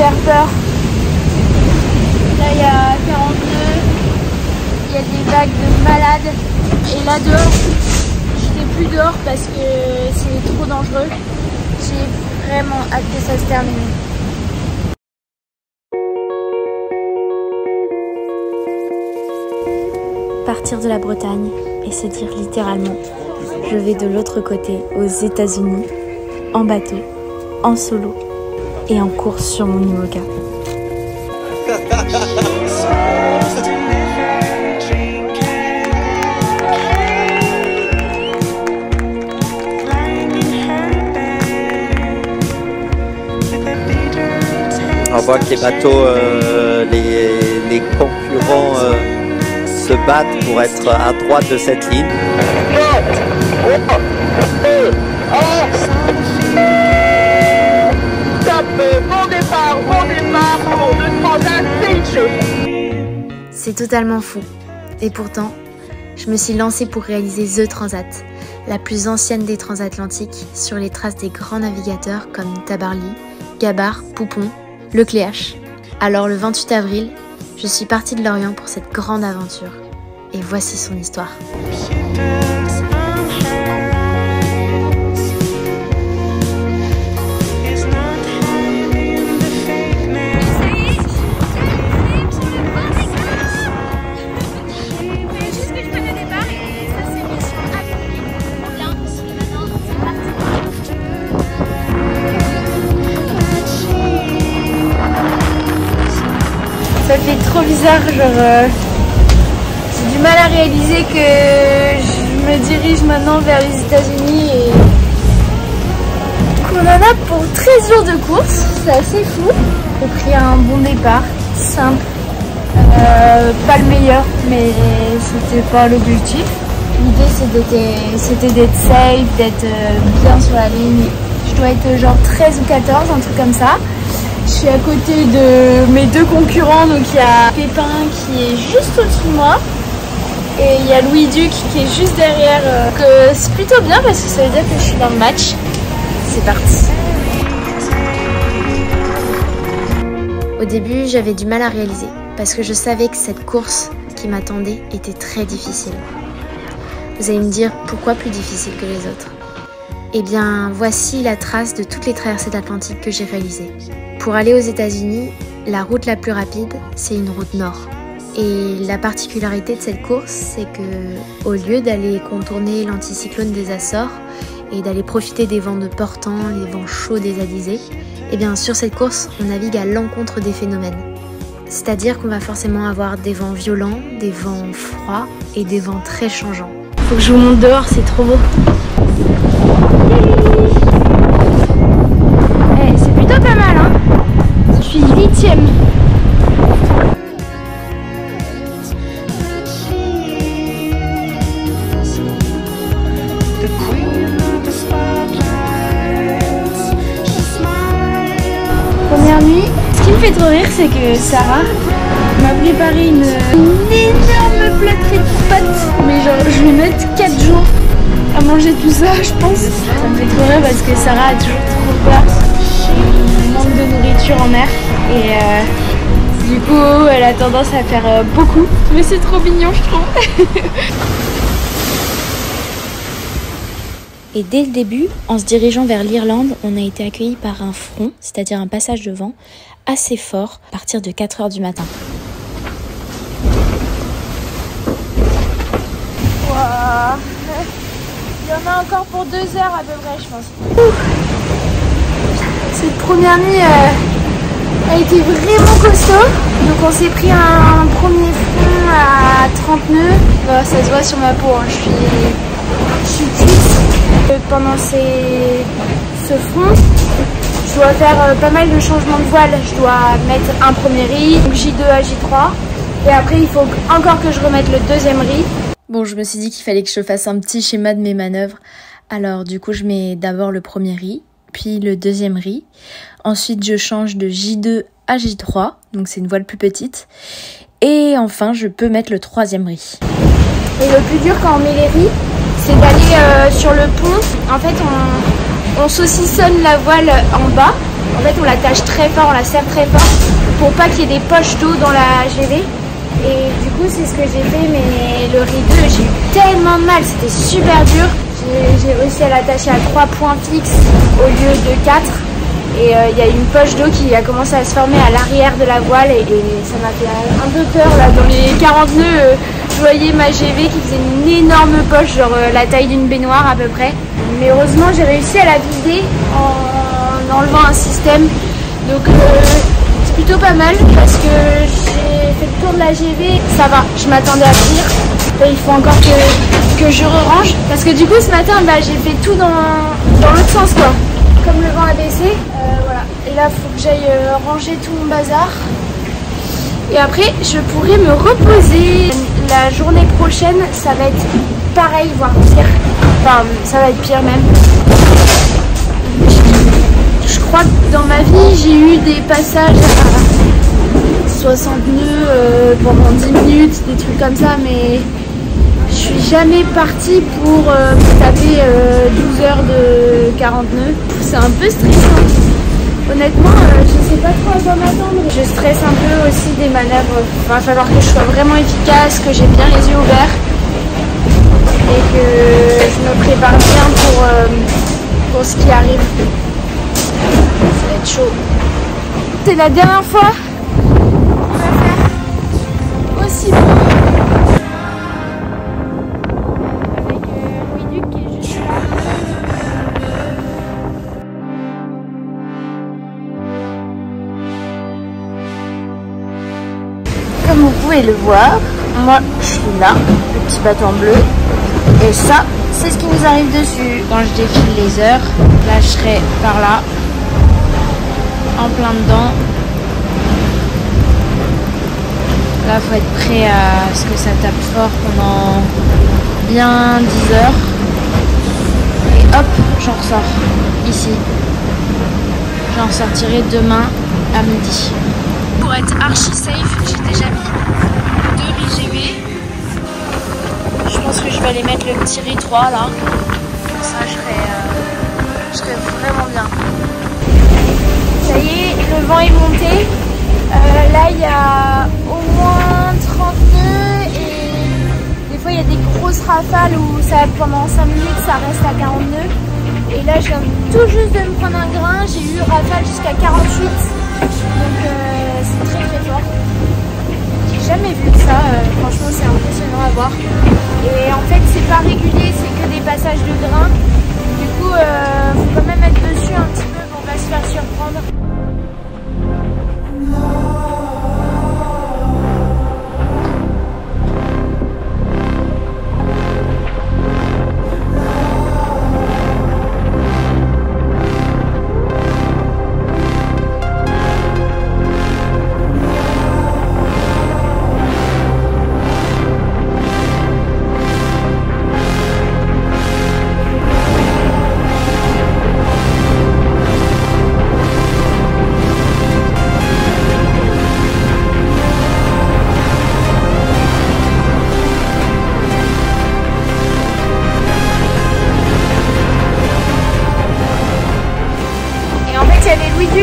super peur. Là il y a 40 nœuds, il y a des vagues de malades. Et là dehors, je ne vais plus dehors parce que c'est trop dangereux. J'ai vraiment hâte que ça se termine. Partir de la Bretagne et se dire littéralement, je vais de l'autre côté, aux États-Unis, en bateau, en solo et en course sur mon IMOCA. On voit que les bateaux, les concurrents se battent pour être à droite de cette ligne. C'est totalement fou. Et pourtant, je me suis lancée pour réaliser The Transat, la plus ancienne des transatlantiques, sur les traces des grands navigateurs comme Tabarly, Gabard, Poupon, Lecléache. Alors le 28 avril, je suis partie de Lorient pour cette grande aventure. Et voici son histoire. Ça fait trop bizarre, genre j'ai du mal à réaliser que je me dirige maintenant vers les États-Unis et qu'on en a pour 13 jours de course, c'est assez fou. J'ai pris un bon départ, simple, pas le meilleur, mais c'était pas l'objectif. L'idée c'était d'être safe, d'être bien sur la ligne. Je dois être genre 13 ou 14, un truc comme ça. Je suis à côté de mes deux concurrents, donc il y a Pépin qui est juste au-dessus de moi et il y a Louis Duc qui est juste derrière. C'est plutôt bien parce que ça veut dire que je suis dans le match. C'est parti. Au début, j'avais du mal à réaliser parce que je savais que cette course qui m'attendait était très difficile. Vous allez me dire pourquoi plus difficile que les autres? Eh bien, voici la trace de toutes les traversées d'Atlantique que j'ai réalisées. Pour aller aux États-Unis, la route la plus rapide, c'est une route nord. Et la particularité de cette course, c'est que au lieu d'aller contourner l'anticyclone des Açores et d'aller profiter des vents de Portant, les vents chauds des Alizés, eh bien sur cette course, on navigue à l'encontre des phénomènes. C'est-à-dire qu'on va forcément avoir des vents violents, des vents froids et des vents très changeants. Faut que je vous montre dehors, c'est trop beau. C'est plutôt pas mal, hein. Je suis 8e. Première nuit, ce qui me fait trop rire, c'est que Sarah m'a préparé une énorme plâtrée de pâtes. Mais genre, je vais mettre 4 jours à manger tout ça, je pense. Ça me fait trop rire parce que Sarah a toujours trop peur du manque de nourriture en mer. Et du coup, elle a tendance à faire beaucoup. Mais c'est trop mignon, je trouve. Et dès le début, en se dirigeant vers l'Irlande, on a été accueillis par un front, c'est-à-dire un passage de vent assez fort à partir de 4 h du matin. Wow. Il y en a encore pour 2 heures à peu près, je pense. Cette première nuit a été vraiment costaud. Donc on s'est pris un premier front à 30 nœuds. Bon, ça se voit sur ma peau, hein. Je suis cuite. Pendant ce front, je dois faire pas mal de changements de voile. Je dois mettre un premier riz, donc J2 à J3. Et après, il faut encore que je remette le deuxième riz. Bon, je me suis dit qu'il fallait que je fasse un petit schéma de mes manœuvres. Alors du coup, je mets d'abord le premier riz, puis le deuxième riz. Ensuite, je change de J2 à J3, donc c'est une voile plus petite. Et enfin, je peux mettre le troisième riz. Et le plus dur quand on met les riz, c'est d'aller sur le pont. En fait, on saucissonne la voile en bas En fait, on l'attache très fort, on la serre très fort pour pas qu'il y ait des poches d'eau dans la GV. Et du coup, c'est ce que j'ai fait, mais le rideau, j'ai eu tellement de mal, c'était super dur. J'ai réussi à l'attacher à 3 points fixes au lieu de 4. Et il y a une poche d'eau qui a commencé à se former à l'arrière de la voile et ça m'a fait un peu peur là. Dans les 40 nœuds, je voyais ma GV qui faisait une énorme poche, genre la taille d'une baignoire à peu près. Mais heureusement, j'ai réussi à la vider en enlevant un système. Donc c'est plutôt pas mal parce que j'ai fait le tour de la GV. Ça va, je m'attendais à pire. Il faut encore que je re-range parce que du coup ce matin j'ai fait tout dans l'autre sens quoi. Comme le vent a baissé, voilà. Et là, il faut que j'aille ranger tout mon bazar. Et après, je pourrai me reposer. La journée prochaine, ça va être pareil, voire pire. Enfin, ça va être pire même. Je crois que dans ma vie, j'ai eu des passages à 60 nœuds pendant 10 minutes, des trucs comme ça, mais je suis jamais partie pour taper 12 heures de 40 nœuds. C'est un peu stressant. Honnêtement, je sais pas trop à quoi m'attendre. Je stresse un peu aussi des manœuvres. Il va falloir que je sois vraiment efficace, que j'ai bien les yeux ouverts et que je me prépare bien pour ce qui arrive. Ça va être chaud. C'est la dernière fois qu'on va faire aussi bon. Comme vous pouvez le voir, moi je suis là, le petit bateau en bleu, et ça, c'est ce qui nous arrive dessus. Quand je défile les heures, là je serai par là, en plein dedans. Là, faut être prêt à ce que ça tape fort pendant bien 10 heures. Et hop, j'en ressors, ici. J'en ressortirai demain à midi. Pour être archi safe, j'ai déjà mis 2 RIGV. Je pense que je vais aller mettre le petit RI 3 là. Comme ça, je serai vraiment bien. Ça y est, le vent est monté. Là, il y a au moins 30 nœuds et des fois, il y a des grosses rafales où pendant 5 minutes, ça reste à 40 nœuds. Et là, je viens tout juste de me prendre un grain. J'ai eu rafale jusqu'à 48. Donc c'est très très fort. J'ai jamais vu ça, franchement c'est impressionnant à voir. Et en fait c'est pas régulier, c'est que des passages de grains. Du coup faut quand même être dessus un petit peu pour pas se faire surprendre.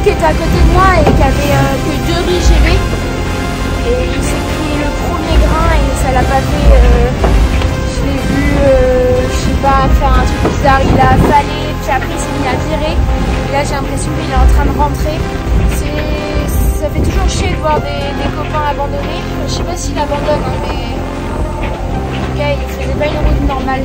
Qui était à côté de moi et qui avait que 2 RIGV et il s'est pris le premier grain et ça l'a pas fait, je l'ai vu, je sais pas, faire un truc bizarre, il a affalé, puis après il s'est mis à virer et là j'ai l'impression qu'il est en train de rentrer. Ça fait toujours chier de voir des copains abandonnés, je sais pas s'il abandonne hein, mais en tout cas il faisait pas une route normale.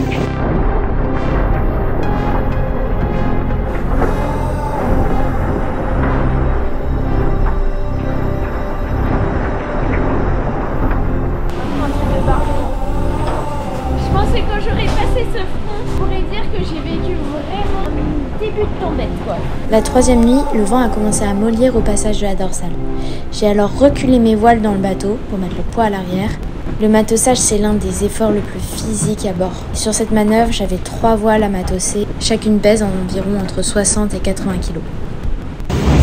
Quand j'aurais passé ce front, je pourrais dire que j'ai vécu vraiment un début de tempête quoi. La troisième nuit, le vent a commencé à mollir au passage de la dorsale. J'ai alors reculé mes voiles dans le bateau pour mettre le poids à l'arrière. Le matossage, c'est l'un des efforts le plus physiques à bord. Sur cette manœuvre, j'avais 3 voiles à matosser. Chacune pèse environ entre 60 et 80 kg.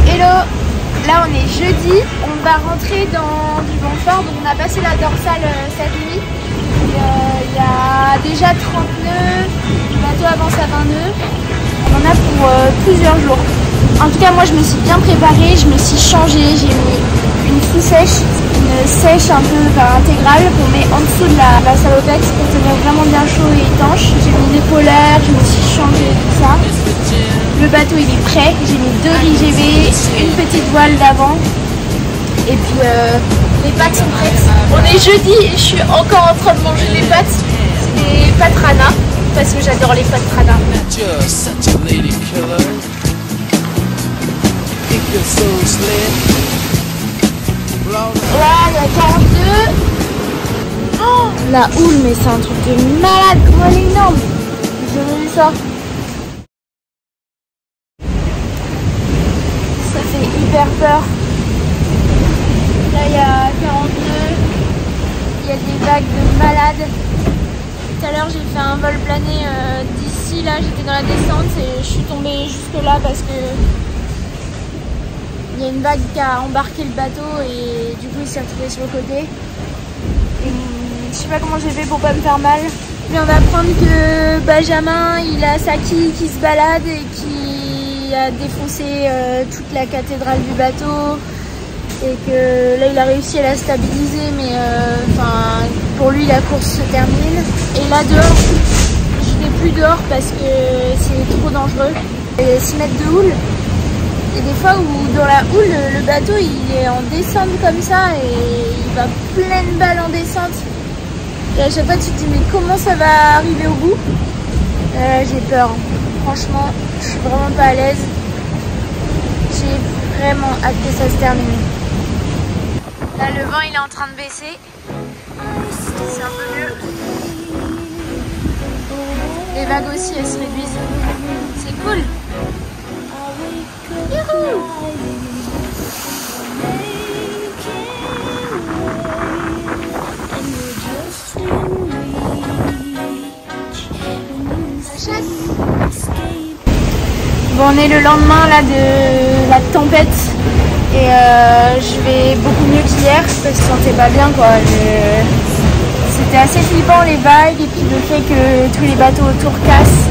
Hello! Là on est jeudi, on va rentrer dans du vent fort, donc on a passé la dorsale cette nuit. Il y a déjà 30 nœuds, le bateau avance à 20 nœuds, on en a pour plusieurs jours. En tout cas, moi je me suis bien préparée, je me suis changée, j'ai mis une sous-sèche, une sèche un peu intégrale qu'on met en dessous de la salopette pour tenir vraiment bien chaud et étanche. J'ai mis des polaires, je me suis changée, tout ça. Le bateau il est prêt, j'ai mis 2 RIGV, une petite voile d'avant et puis les pâtes sont prêtes. On est jeudi et je suis encore en train de manger les pâtes. C'est des pâtes Rana parce que j'adore les pâtes Rana. Là, il y a 42. Oh, la houle, mais c'est un truc de malade. Comment elle est énorme. J'ai jamais vu ça. Ça fait hyper peur. Là, il y a 42. Il y a des vagues de malades. Tout à l'heure, j'ai fait un vol plané d'ici. Là, j'étais dans la descente et je suis tombée jusque là parce que il y a une vague qui a embarqué le bateau et du coup il s'est retrouvé sur le côté. Et, je sais pas comment j'ai fait pour pas me faire mal. Je viens d'apprendre que Benjamin il a sa quille qui se balade et qui a défoncé toute la cathédrale du bateau. Et que là il a réussi à la stabiliser mais pour lui la course se termine. Et là dehors, je vais plus dehors parce que c'est trop dangereux. Et 6 mètres de houle. Il y a des fois où dans la houle, le bateau il est en descente comme ça et il va pleine balle en descente. Et à chaque fois tu te dis mais comment ça va arriver au bout? J'ai peur. Franchement, je suis vraiment pas à l'aise. J'ai vraiment hâte que ça se termine. Là le vent il est en train de baisser. C'est un peu mieux. Les vagues aussi elles se réduisent. C'est cool. Youhou! Ça chasse. Bon, on est le lendemain là de la tempête et je vais beaucoup mieux qu'hier parce que je sentais pas bien quoi. C'était assez flippant les vagues et puis le fait que tous les bateaux autour cassent.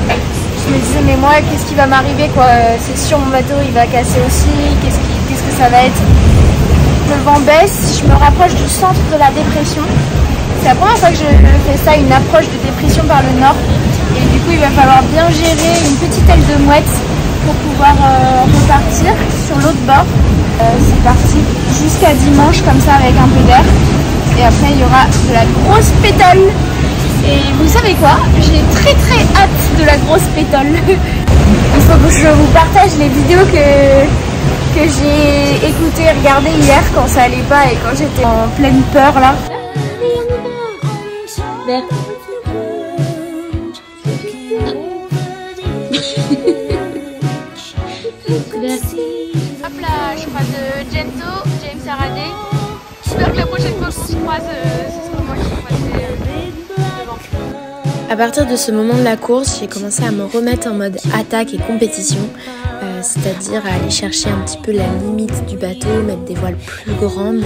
Je me disais mais moi qu'est-ce qui va m'arriver quoi, c'est sûr mon bateau il va casser aussi, qu'est-ce que ça va être. Le vent baisse, je me rapproche du centre de la dépression. C'est la première fois que je fais ça, une approche de dépression par le nord. Et du coup il va falloir bien gérer une petite aile de mouette pour pouvoir repartir sur l'autre bord. C'est parti jusqu'à dimanche comme ça avec un peu d'air. Et après il y aura de la grosse pétole. Et vous savez quoi? J'ai très hâte de la grosse pétole. Il faut que je vous partage les vidéos que j'ai écoutées et regardées hier quand ça allait pas et quand j'étais en pleine peur là. Vert. Hop là, je croise Gento, James Aradé. J'espère que la prochaine fois qu'on se croise, ce sera moi qui vais passer devant. À partir de ce moment de la course, j'ai commencé à me remettre en mode attaque et compétition, c'est-à-dire à aller chercher un petit peu la limite du bateau, mettre des voiles plus grandes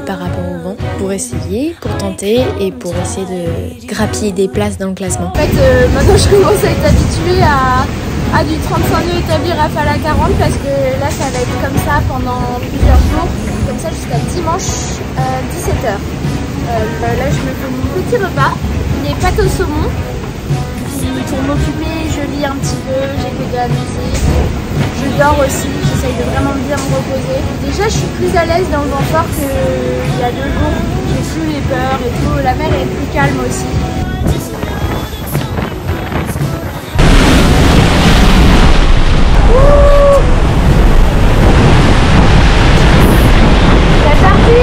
par rapport au vent pour essayer, pour tenter et pour essayer de grappiller des places dans le classement. En fait, maintenant je commence à être habituée à du 35 nœuds établi rafale à 40 parce que là ça va être comme ça pendant plusieurs jours, comme ça jusqu'à dimanche 17h. Là je me fais mon petit repas, des pâtes au saumon, puis pour m'occuper je lis un petit peu, j'écoute de la musique, je dors aussi, j'essaye de vraiment bien me reposer. Déjà je suis plus à l'aise dans le vent fort qu'il y a 2 jours, j'ai plus les peurs et tout, la mer est plus calme aussi. C'est parti!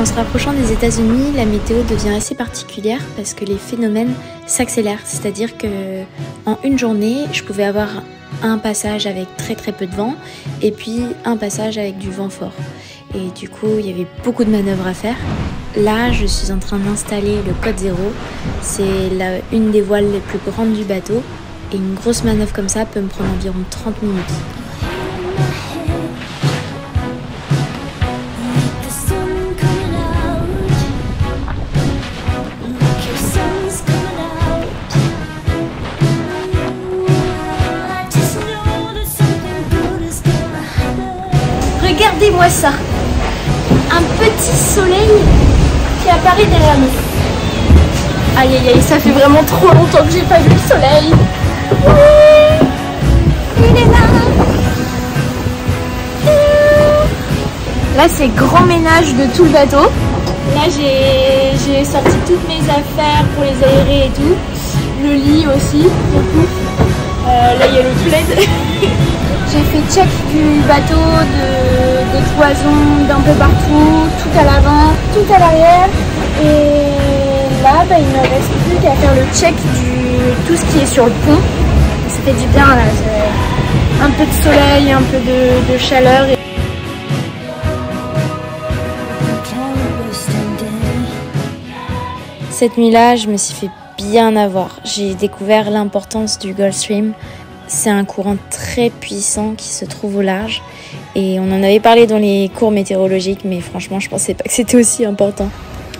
En se rapprochant des États-Unis, la météo devient assez particulière parce que les phénomènes s'accélèrent. C'est-à-dire que en une journée, je pouvais avoir un passage avec très peu de vent et puis un passage avec du vent fort. Et du coup, il y avait beaucoup de manœuvres à faire. Là, je suis en train d'installer le code 0. C'est une des voiles les plus grandes du bateau. Et une grosse manœuvre comme ça peut me prendre environ 30 minutes. Regardez-moi ça, un petit soleil qui apparaît derrière nous. Aïe aïe aïe, ça fait vraiment trop longtemps que j'ai pas vu le soleil. Oui, il est là. Là c'est grand ménage de tout le bateau. Là j'ai sorti toutes mes affaires pour les aérer et tout. Le lit aussi, beaucoup. Là il y a le plaid. J'ai fait check du bateau, des cloisons d'un peu partout, tout à l'avant, tout à l'arrière. Et là, il ne me reste plus qu'à faire le check du tout ce qui est sur le pont. Ça fait du bien là, un peu de soleil, un peu de chaleur. Cette nuit-là, je me suis fait bien avoir. J'ai découvert l'importance du Gulf Stream. C'est un courant très puissant qui se trouve au large et on en avait parlé dans les cours météorologiques, mais franchement je pensais pas que c'était aussi important.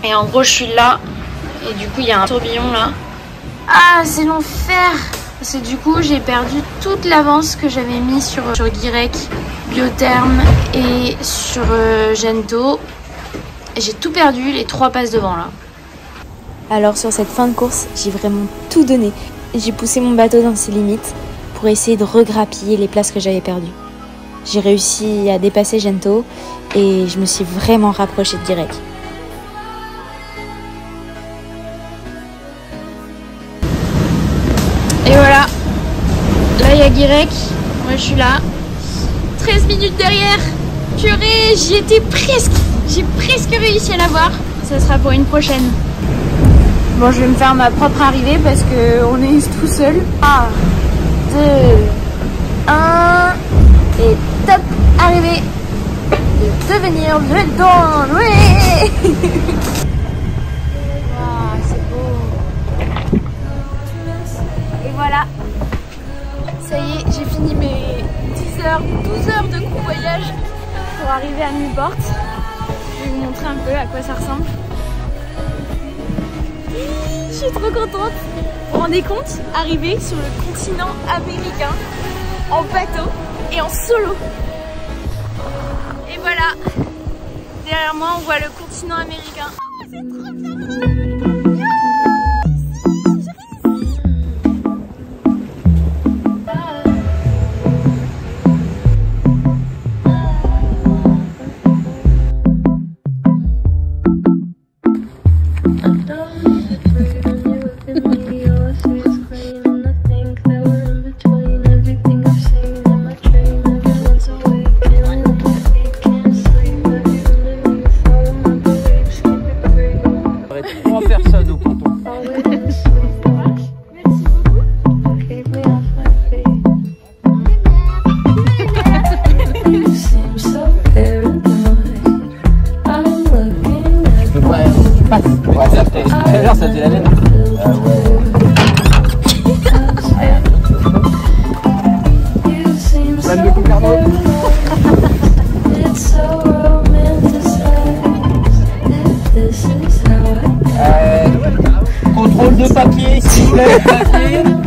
Et en gros je suis là et du coup il y a un tourbillon là. Ah c'est l'enfer! Parce que du coup j'ai perdu toute l'avance que j'avais mis sur Guirec, Biotherme et sur Gento. J'ai tout perdu, les 3 passes devant là. Alors sur cette fin de course j'ai vraiment tout donné. J'ai poussé mon bateau dans ses limites pour essayer de regrappiller les places que j'avais perdues. J'ai réussi à dépasser Gento et je me suis vraiment rapprochée de Guirec. Et voilà, là il y a Guirec, moi je suis là, 13 minutes derrière, purée, j'y étais presque, j'ai presque réussi à la voir, ça sera pour une prochaine. Bon je vais me faire ma propre arrivée parce qu'on est tout seul. 2, 1 et top, arrivé de devenir dedans, oui. Wow, c'est beau. Et voilà, ça y est, j'ai fini mes 10 heures, 12 heures de convoyage pour arriver à Newport. Je vais vous montrer un peu à quoi ça ressemble. Je suis trop contente. Vous vous rendez compte, arriver sur le continent américain en bateau et en solo. Et voilà, derrière moi on voit le continent américain. Oh, c'est trop bien. Ça faisait la même. Madame de Concarneau. Contrôle de papier, s'il vous plaît.